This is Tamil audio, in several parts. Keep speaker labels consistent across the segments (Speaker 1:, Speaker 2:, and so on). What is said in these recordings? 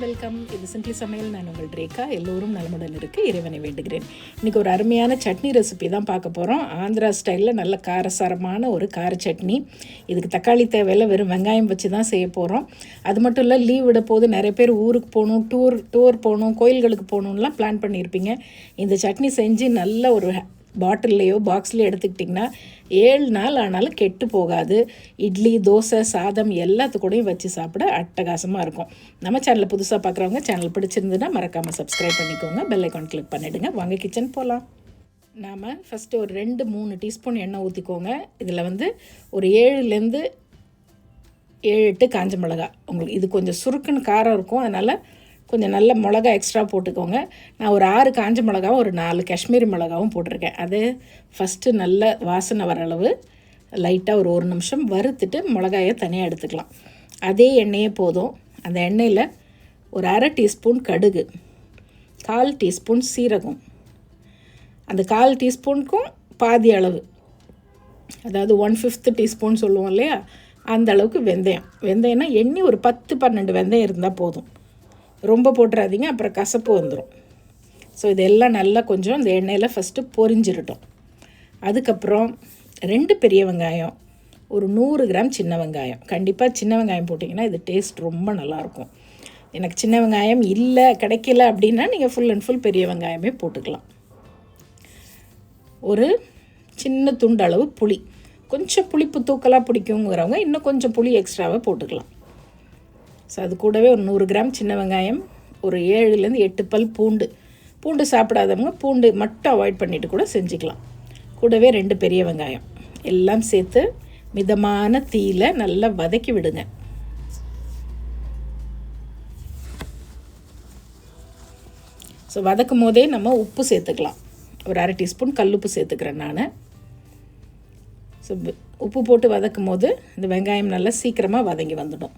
Speaker 1: வெல்கம். இது சிம்பிளி சமையல். நான் உங்கள் ரேகா. எல்லோரும் நலமுடன் இருக்க இறைவனை வேண்டுகிறேன். இன்றைக்கி ஒரு அருமையான சட்னி ரெசிபி தான் பார்க்க போகிறோம். ஆந்திரா ஸ்டைலில் நல்ல காரசாரமான ஒரு கார சட்னி. இதுக்கு தக்காளி தேவையில்லை, வெறும் வெங்காயம் வச்சு தான் செய்ய போகிறோம். அது மட்டும் இல்லை, லீவ் விட போது நிறைய பேர் ஊருக்கு போகணும், டூர் போகணும், கோயில்களுக்கு போகணுன்னுலாம் பிளான் பண்ணியிருப்பீங்க. இந்த சட்னி செஞ்சு நல்ல ஒரு பாட்டில்லையோ பாக்ஸ்லையோ எடுத்துக்கிட்டிங்கன்னா 7 நாள் ஆனாலும் கெட்டு போகாது. இட்லி, தோசை, சாதம் எல்லாத்துக்கூடையும் வச்சு சாப்பிட அட்டகாசமாக இருக்கும். நம்ம சேனலில் புதுசாக பார்க்குறவங்க சேனல் பிடிச்சிருந்துன்னா மறக்காமல் சப்ஸ்கிரைப் பண்ணிக்கோங்க, பெல் ஐக்கான் கிளிக் பண்ணிவிடுங்க. வாங்க கிச்சன் போகலாம். நாம் ஃபஸ்ட்டு ஒரு 2-3 டீஸ்பூன் எண்ணெய் ஊற்றிக்கோங்க. இதில் ஒரு 7 8 காஞ்ச மிளகா. உங்களுக்கு இது கொஞ்சம் சுருக்குன்னு காரம் இருக்கும், அதனால் கொஞ்சம் நல்ல மிளகா எக்ஸ்ட்ரா போட்டுக்கோங்க. நான் ஒரு 6 காஞ்ச மிளகாவும் ஒரு 4 காஷ்மீரி மிளகாவும் போட்டிருக்கேன். அது ஃபஸ்ட்டு நல்ல வாசனை வர அளவு லைட்டாக ஒரு நிமிஷம் வறுத்துட்டு மிளகாயை தனியாக எடுத்துக்கலாம். அதே எண்ணெயே போதும். அந்த எண்ணெயில் ஒரு 1/2 டீஸ்பூன் கடுகு, 1/4 டீஸ்பூன் சீரகம், அந்த 1/4 டீஸ்பூனுக்கும் பாதி அளவு, அதாவது 1/5 டீஸ்பூன் சொல்லுவோம் இல்லையா, அந்த அளவுக்கு வெந்தயம்னா எண்ணெய் ஒரு 10-12 வெந்தயம் இருந்தால் போதும். ரொம்ப போட்டுறாதீங்க, அப்புறம் கசப்பு வந்துடும். ஸோ இதெல்லாம் நல்லா கொஞ்சம் இந்த எண்ணெயில் ஃபஸ்ட்டு பொரிஞ்சிடட்டும். அதுக்கப்புறம் 2 பெரிய வெங்காயம், ஒரு 100 கிராம் சின்ன வெங்காயம். கண்டிப்பாக சின்ன வெங்காயம் போட்டிங்கன்னா இது டேஸ்ட் ரொம்ப நல்லாயிருக்கும். எனக்கு சின்ன வெங்காயம் இல்லை, கிடைக்கல அப்படின்னா நீங்கள் ஃபுல் அண்ட் ஃபுல் பெரிய வெங்காயமே போட்டுக்கலாம். ஒரு சின்ன துண்டு அளவு புளி, கொஞ்சம் புளிப்பு தூக்கலாக பிடிக்குங்கிறவங்க இன்னும் கொஞ்சம் புளி எக்ஸ்ட்ராவாக போட்டுக்கலாம். ஸோ அது கூடவே ஒரு 100 கிராம் சின்ன வெங்காயம், ஒரு 7-8 பல் பூண்டு சாப்பிடாதவங்க பூண்டு மட்டும் அவாய்ட் பண்ணிவிட்டு கூட செஞ்சுக்கலாம். கூடவே 2 பெரிய வெங்காயம் எல்லாம் சேர்த்து மிதமான தீயில் நல்லா வதக்கி விடுங்க. ஸோ வதக்கும் போதே நம்ம உப்பு சேர்த்துக்கலாம். ஒரு 1/2 டீஸ்பூன் கல்லுப்பு சேர்த்துக்கிறேன் நான். ஸோ உப்பு போட்டு வதக்கும் போது இந்த வெங்காயம் நல்லா சீக்கிரமாக வதங்கி வந்துடும்.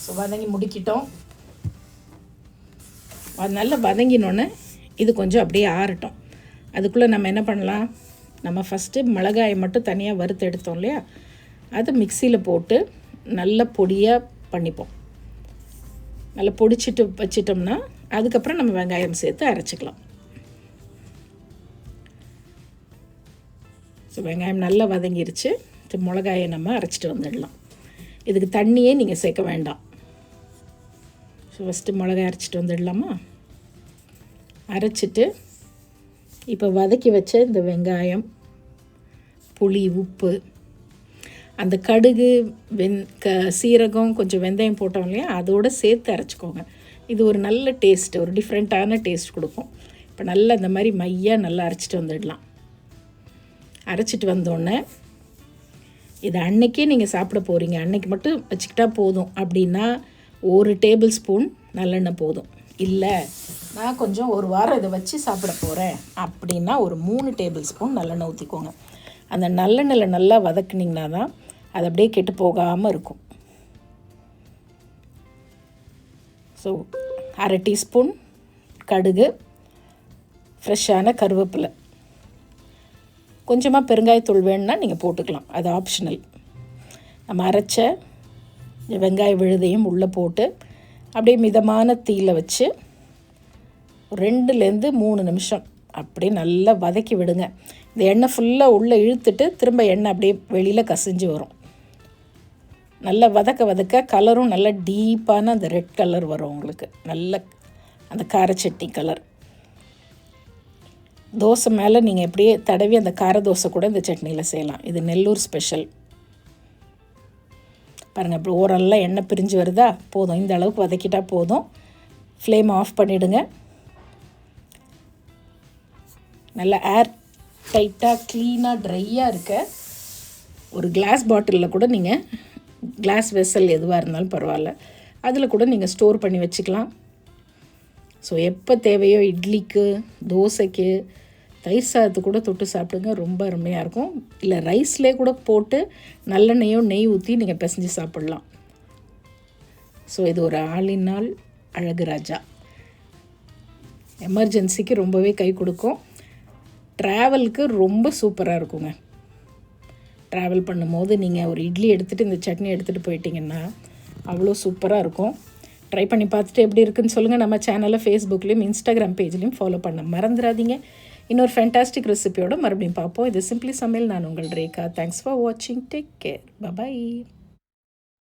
Speaker 1: ஸோ வதங்கி முடிக்கிட்டோம். நல்லா வதங்கினோன்னே இது கொஞ்சம் அப்படியே ஆறட்டும். அதுக்குள்ளே நம்ம என்ன பண்ணலாம், நம்ம ஃபஸ்ட்டு மிளகாயை மட்டும் தனியாக வறுத்து எடுத்தோம் இல்லையா, அதை மிக்சியில் போட்டு நல்ல பொடியாக பண்ணிப்போம். நல்லா பொடிச்சிட்டு வச்சிட்டோம்னா அதுக்கப்புறம் நம்ம வெங்காயம் சேர்த்து அரைச்சிக்கலாம். ஸோ வெங்காயம் நல்லா வதங்கிருச்சு. மிளகாயை நம்ம அரைச்சிட்டு வந்துடலாம். இதுக்கு தண்ணியே நீங்கள் சேர்க்க வேண்டாம். ஸோ ஃபஸ்ட்டு மிளகாய் அரைச்சிட்டு வந்துடலாமா. அரைச்சிட்டு இப்போ வதக்கி வச்ச இந்த வெங்காயம், புளி, உப்பு, அந்த கடுகு, சீரகம், கொஞ்சம் வெந்தயம் போட்டோம் இல்லையா, அதோடு சேர்த்து அரைச்சிக்கோங்க. இது ஒரு நல்ல டேஸ்ட், ஒரு டிஃப்ரெண்ட்டான டேஸ்ட் கொடுக்கும். இப்போ நல்லா இந்த மாதிரி மையாக நல்லா அரைச்சிட்டு வந்துடலாம். அரைச்சிட்டு வந்தோடனே இதை அன்னைக்கே நீங்கள் சாப்பிட போகிறீங்க, அன்னைக்கு மட்டும் வச்சுக்கிட்டா போதும் அப்படின்னா 1 டேபிள் ஸ்பூன் நல்லெண்ணெய் போதும். இல்லை நான் கொஞ்சம் ஒரு வாரம் இதை வச்சு சாப்பிட போகிறேன் அப்படின்னா ஒரு 3 டேபிள் ஸ்பூன் நல்லெண்ணெய் ஊற்றிக்கோங்க. அந்த நல்லெண்ணெயில் நல்லா வதக்குனிங்கன்னா தான் அது அப்படியே கெட்டு போகாமல் இருக்கும். ஸோ 1/2 டீஸ்பூன் கடுகு, ஃப்ரெஷ்ஷான கருவேப்பிலை, கொஞ்சமாக பெருங்காயத்தூள் வேணுன்னா நீங்கள் போட்டுக்கலாம், அது ஆப்ஷனல். நம்ம அரைச்ச வெங்காய விழுதையும் உள்ளே போட்டு அப்படியே மிதமான தீயில் வச்சு 2-3 நிமிஷம் அப்படியே நல்லா வதக்கி விடுங்க. இந்த எண்ணெய் ஃபுல்லாக உள்ளே இழுத்துட்டு திரும்ப எண்ணெய் அப்படியே வெளியில் கசிஞ்சு வரும். நல்லா வதக்க கலரும் நல்லா டீப்பான அந்த ரெட் கலர் வரும் உங்களுக்கு, நல்ல அந்த காரச்சட்னி கலர். தோசை மேலே நீங்கள் எப்படியே தடவி அந்த கார தோசை கூட இந்த சட்னியில் செய்யலாம். இது நெல்லூர் ஸ்பெஷல். பாருங்கள், அப்படி ஓரெல்லாம் எண்ணெய் பிரிஞ்சு வருதா, போதும். இந்த அளவுக்கு வதக்கிட்டால் போதும். ஃப்ளேம் ஆஃப் பண்ணிவிடுங்க. நல்லா ஏர் டைட்டாக க்ளீனாக ட்ரையாக இருக்க ஒரு கிளாஸ் பாட்டிலில் கூட நீங்கள், கிளாஸ் வெசல் எதுவாக இருந்தாலும் பரவாயில்ல, அதில் கூட நீங்கள் ஸ்டோர் பண்ணி வச்சுக்கலாம். ஸோ எப்போ தேவையோ இட்லிக்கு, தோசைக்கு, தயிர் சாதத்துக்கு கூட தொட்டு சாப்பிடுங்க, ரொம்ப அருமையாக இருக்கும். இல்லை ரைஸ்லேயே கூட போட்டு நல்லெண்ணெயோ நெய் ஊற்றி நீங்கள் பிசைஞ்சு சாப்பிட்லாம். ஸோ இது ஒரு ஆளினால் அழகு ராஜா. எமர்ஜென்சிக்கு ரொம்பவே கை கொடுக்கும். ட்ராவலுக்கு ரொம்ப சூப்பராக இருக்குங்க. ட்ராவல் பண்ணும்போது நீங்கள் ஒரு இட்லி எடுத்துகிட்டு இந்த சட்னி எடுத்துகிட்டு போயிட்டீங்கன்னா அவ்வளோ சூப்பராக இருக்கும். ட்ரை பண்ணி பார்த்துட்டு எப்படி இருக்குன்னு சொல்லுங்கள். நம்ம சேனலை ஃபேஸ்புக்லேயும் இன்ஸ்டாகிராம் பேஜ்லேயும் ஃபாலோ பண்ண மறந்துடாதீங்க. இன்னொரு ஃபேண்டாஸ்டிக் ரெசிபியோட மறுபடியும் பார்ப்போம். இது சிம்பிளி சமையல். நான் உங்கள் ரேகா. தேங்க்ஸ் ஃபார் வாட்சிங். Take care. பபாய்.